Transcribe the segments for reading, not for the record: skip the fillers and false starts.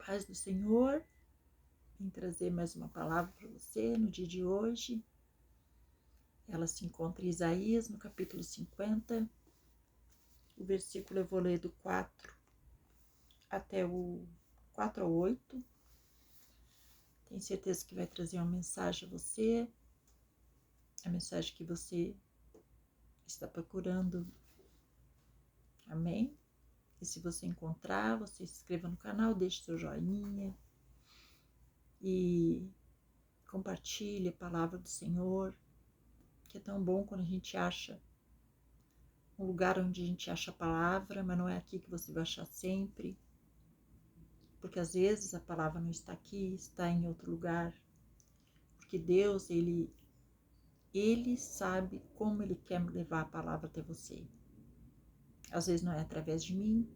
Paz do Senhor, vim trazer mais uma palavra para você no dia de hoje. Ela se encontra em Isaías, no capítulo 50. O versículo eu vou ler do 4 até o 4 ao 8. Tenho certeza que vai trazer uma mensagem a você, a mensagem que você está procurando. Amém? E se você encontrar, você se inscreva no canal, deixe seu joinha e compartilhe a palavra do Senhor, que é tão bom quando a gente acha um lugar onde a gente acha a palavra, mas não é aqui que você vai achar sempre, porque às vezes a palavra não está aqui, está em outro lugar, porque Deus, Ele sabe como Ele quer levar a palavra até você. Às vezes não é através de mim,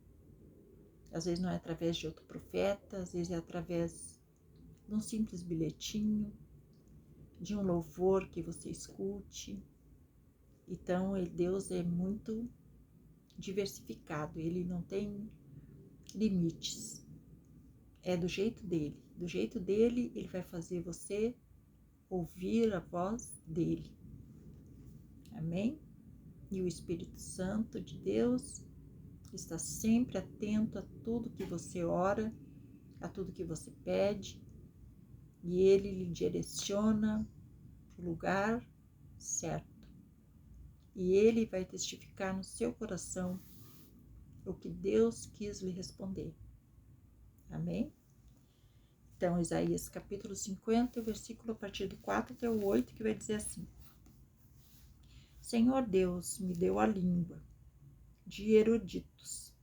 às vezes não é através de outro profeta, às vezes é através de um simples bilhetinho, de um louvor que você escute. Então, Deus é muito diversificado, Ele não tem limites. É do jeito dele. Do jeito dele, ele vai fazer você ouvir a voz dele. Amém? E o Espírito Santo de Deus está sempre atento a tudo que você ora, a tudo que você pede, e ele lhe direciona para o lugar certo. E ele vai testificar no seu coração o que Deus quis lhe responder. Amém? Então, Isaías capítulo 50, versículo a partir do 4 até o 8, que vai dizer assim: Senhor Deus, me deu a língua de eruditos,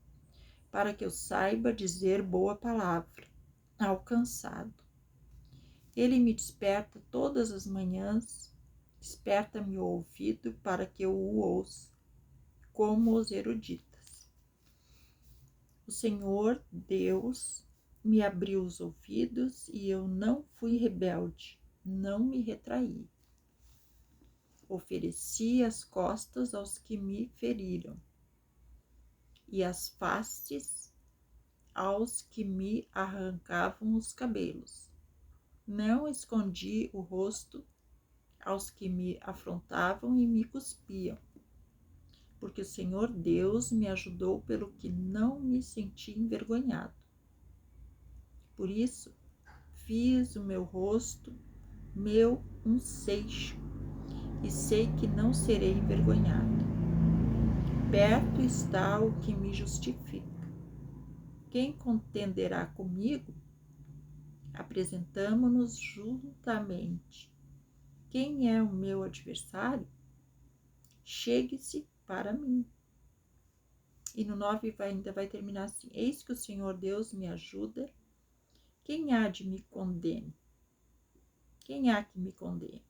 para que eu saiba dizer boa palavra ao cansado. Ele me desperta todas as manhãs, desperta-me o ouvido para que eu o ouça, como os eruditas. O Senhor Deus me abriu os ouvidos e eu não fui rebelde, não me retraí. Ofereci as costas aos que me feriram e as faces aos que me arrancavam os cabelos. Não escondi o rosto aos que me afrontavam e me cuspiam, porque o Senhor Deus me ajudou pelo que não me senti envergonhado. Por isso, fiz o meu rosto meu um seixo e sei que não serei envergonhado. Perto está o que me justifica. Quem contenderá comigo? Apresentamo-nos juntamente. Quem é o meu adversário? Chegue-se para mim. E no 9 ainda vai terminar assim: Eis que o Senhor Deus me ajuda. Quem há de me condene? Quem há que me condene?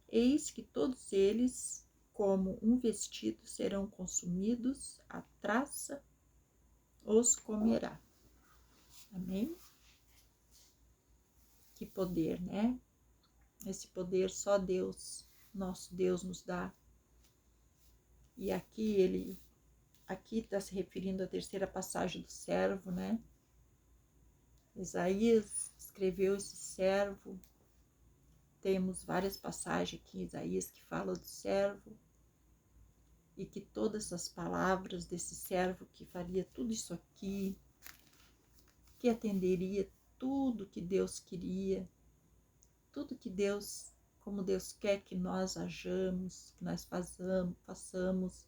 Eis que todos eles, como um vestido, serão consumidos, a traça os comerá. Amém? Que poder, né? Esse poder só Deus, nosso Deus, nos dá. E aqui está se referindo à terceira passagem do servo, né? Isaías escreveu esse servo. Temos várias passagens aqui em Isaías que falam do servo e que todas essas palavras desse servo que faria tudo isso aqui, que atenderia tudo que Deus queria, tudo que Deus, como Deus quer que nós hajamos, que nós façamos.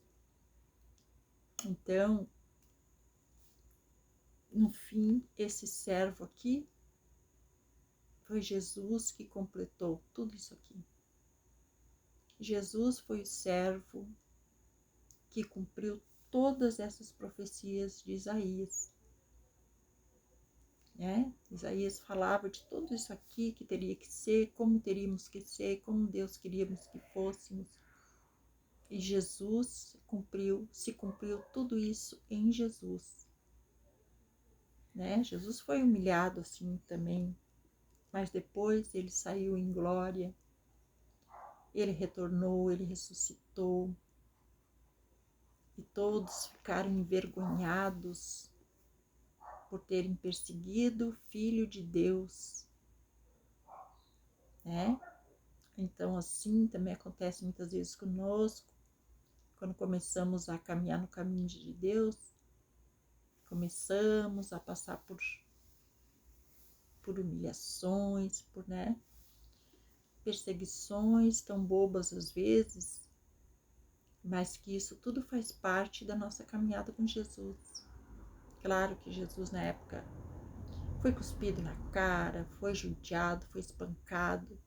Então, no fim, esse servo aqui foi Jesus que completou tudo isso aqui. Jesus foi o servo que cumpriu todas essas profecias de Isaías. Isaías falava de tudo isso aqui que teria que ser, como teríamos que ser, como Deus queríamos que fôssemos. E Jesus se cumpriu tudo isso em Jesus. Jesus foi humilhado assim também, mas depois ele saiu em glória, ele retornou, ele ressuscitou, e todos ficaram envergonhados por terem perseguido o Filho de Deus, né? Então, assim também acontece muitas vezes conosco, quando começamos a caminhar no caminho de Deus, começamos a passar por humilhações, por, né, perseguições tão bobas às vezes, mas que isso tudo faz parte da nossa caminhada com Jesus. Claro que Jesus na época foi cuspido na cara, foi judiado, foi espancado,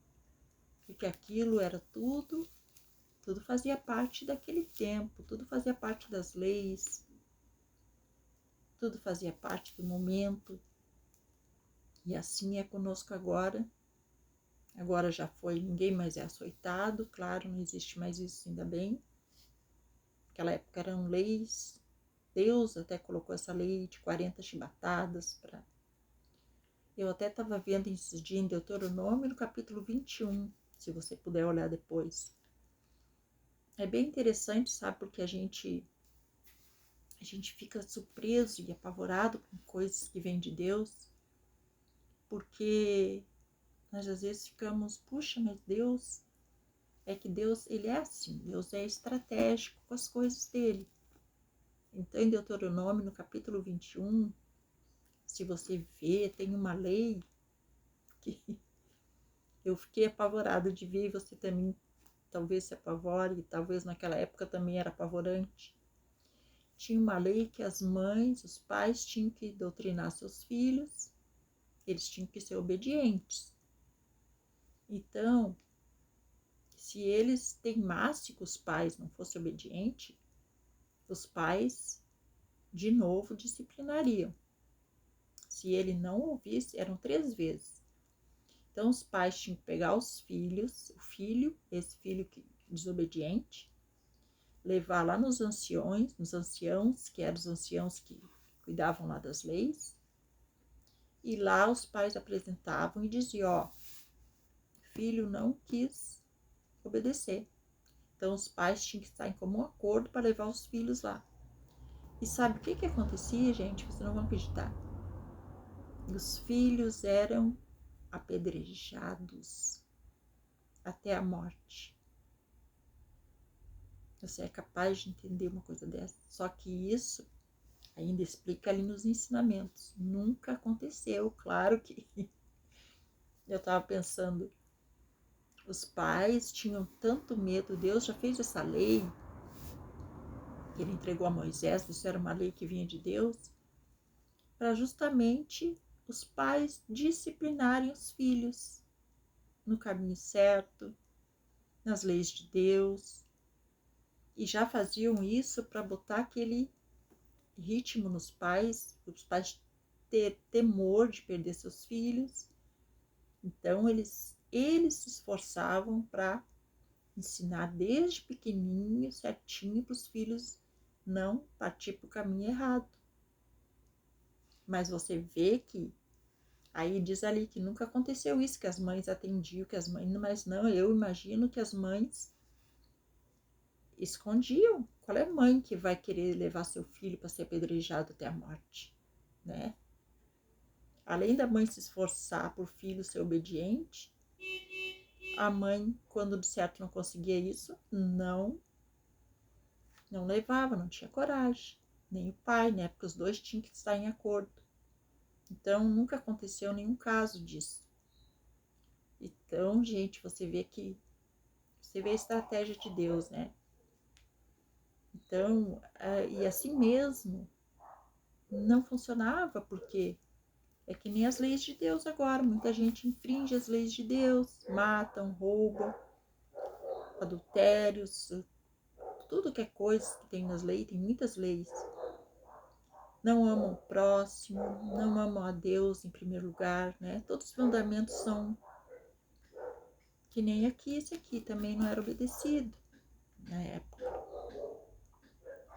porque aquilo era tudo fazia parte daquele tempo, tudo fazia parte das leis, tudo fazia parte do momento. E assim é conosco agora. Agora já foi, ninguém mais é açoitado, claro, não existe mais isso, ainda bem. Naquela época eram leis, Deus até colocou essa lei de 40 chibatadas para... Eu até estava vendo esses dias em Deuteronômio, no capítulo 21, se você puder olhar depois. É bem interessante, sabe, porque a gente fica surpreso e apavorado com coisas que vêm de Deus, porque nós às vezes ficamos, puxa, mas Deus, é que Deus, ele é assim, Deus é estratégico com as coisas dele. Então, em Deuteronômio, no capítulo 21, se você vê, tem uma lei que eu fiquei apavorada de ver, e você também talvez se apavore, talvez naquela época também era apavorante. Tinha uma lei que as mães, os pais tinham que doutrinar seus filhos, eles tinham que ser obedientes. Então, se eles teimassem que os pais não fossem obedientes, os pais, de novo, disciplinariam. Se ele não ouvisse, eram 3 vezes. Então, os pais tinham que pegar os filhos, esse filho desobediente, levar lá nos anciões, que eram os anciãos que cuidavam lá das leis, e lá os pais apresentavam e diziam, ó, filho não quis obedecer. Então, os pais tinham que estar em comum acordo para levar os filhos lá. E sabe o que acontecia, gente? Vocês não vão acreditar. Os filhos eram apedrejados até a morte. Você é capaz de entender uma coisa dessa? Só que isso ainda explica ali nos ensinamentos. Nunca aconteceu, claro que eu estava pensando, os pais tinham tanto medo, Deus já fez essa lei que ele entregou a Moisés, isso era uma lei que vinha de Deus, para justamente os pais disciplinarem os filhos no caminho certo, nas leis de Deus, e já faziam isso para botar aquele ritmo nos pais, os pais ter temor de perder seus filhos. Então eles se esforçavam para ensinar desde pequenininho, certinho, para os filhos não partir para o caminho errado. Mas você vê que aí diz ali que nunca aconteceu isso, que as mães atendiam, que as mães, mas não, eu imagino que as mães escondiam. Qual é a mãe que vai querer levar seu filho para ser apedrejado até a morte, né? Além da mãe se esforçar por o filho ser obediente, a mãe, quando de certo não conseguia isso, não levava, não tinha coragem. Nem o pai, né? Porque os dois tinham que estar em acordo. Então, nunca aconteceu nenhum caso disso. Então, gente, você vê a estratégia de Deus, né? Então, e assim mesmo, não funcionava, porque é que nem as leis de Deus agora. Muita gente infringe as leis de Deus, matam, roubam, adultérios, tudo que é coisa que tem nas leis, tem muitas leis. Não amam o próximo, não amam a Deus em primeiro lugar, né? Todos os mandamentos são que nem aqui, esse aqui também não era obedecido na época.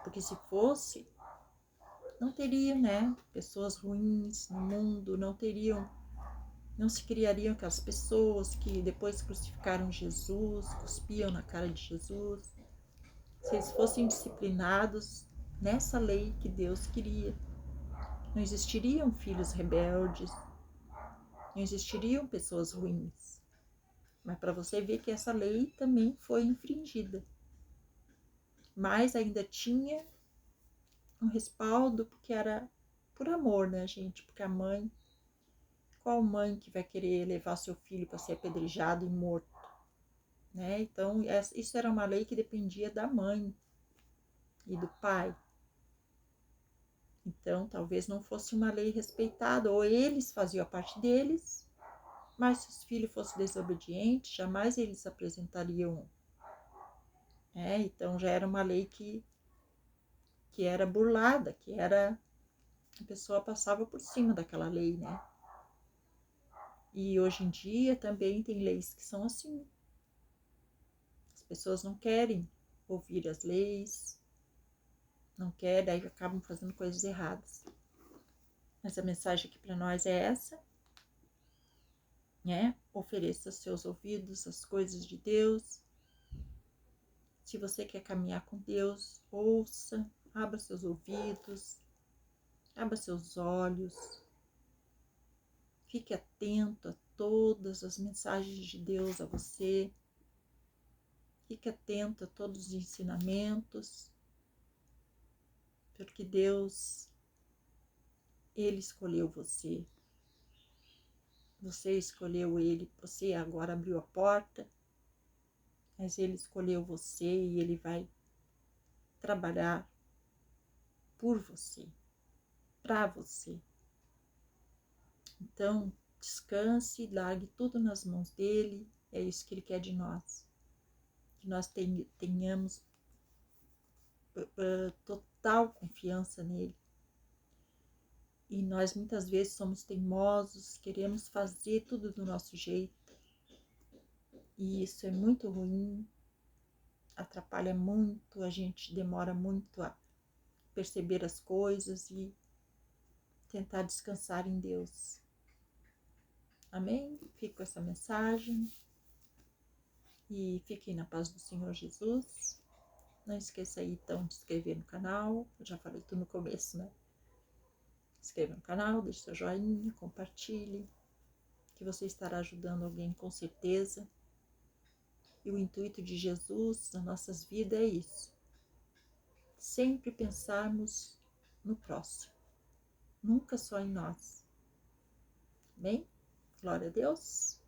Porque se fosse, não teria, né, pessoas ruins no mundo, não se criariam aquelas pessoas que depois crucificaram Jesus, cuspiam na cara de Jesus. Se eles fossem disciplinados nessa lei que Deus queria, não existiriam filhos rebeldes, não existiriam pessoas ruins. Mas para você ver que essa lei também foi infringida. Mas ainda tinha um respaldo, porque era por amor, né, gente? Porque a mãe, qual mãe que vai querer levar seu filho para ser apedrejado e morto, né? Então, isso era uma lei que dependia da mãe e do pai. Então, talvez não fosse uma lei respeitada, ou eles faziam a parte deles, mas se os filhos fossem desobedientes, jamais eles apresentariam. Então, já era uma lei que era burlada, que era... A pessoa passava por cima daquela lei, né? E hoje em dia também tem leis que são assim. As pessoas não querem ouvir as leis, não querem, daí acabam fazendo coisas erradas. Mas a mensagem aqui para nós é essa, né? Ofereça seus ouvidos às coisas de Deus. Se você quer caminhar com Deus, ouça, abra seus ouvidos, abra seus olhos. Fique atento a todas as mensagens de Deus a você. Fique atento a todos os ensinamentos, porque Deus, Ele escolheu você. Você escolheu Ele, você agora abriu a porta, mas Ele escolheu você e Ele vai trabalhar por você, para você. Então, descanse, largue tudo nas mãos dEle, é isso que Ele quer de nós. Que nós tenhamos total confiança nele. E nós muitas vezes somos teimosos, queremos fazer tudo do nosso jeito. E isso é muito ruim, atrapalha muito, a gente demora muito a perceber as coisas e tentar descansar em Deus. Amém? Fico com essa mensagem e fiquem na paz do Senhor Jesus. Não esqueça aí então de se inscrever no canal, eu já falei tudo no começo, né? Se inscreva no canal, deixe seu joinha, compartilhe, que você estará ajudando alguém com certeza. E o intuito de Jesus nas nossas vidas é isso. Sempre pensarmos no próximo, nunca só em nós. Bem? Glória a Deus.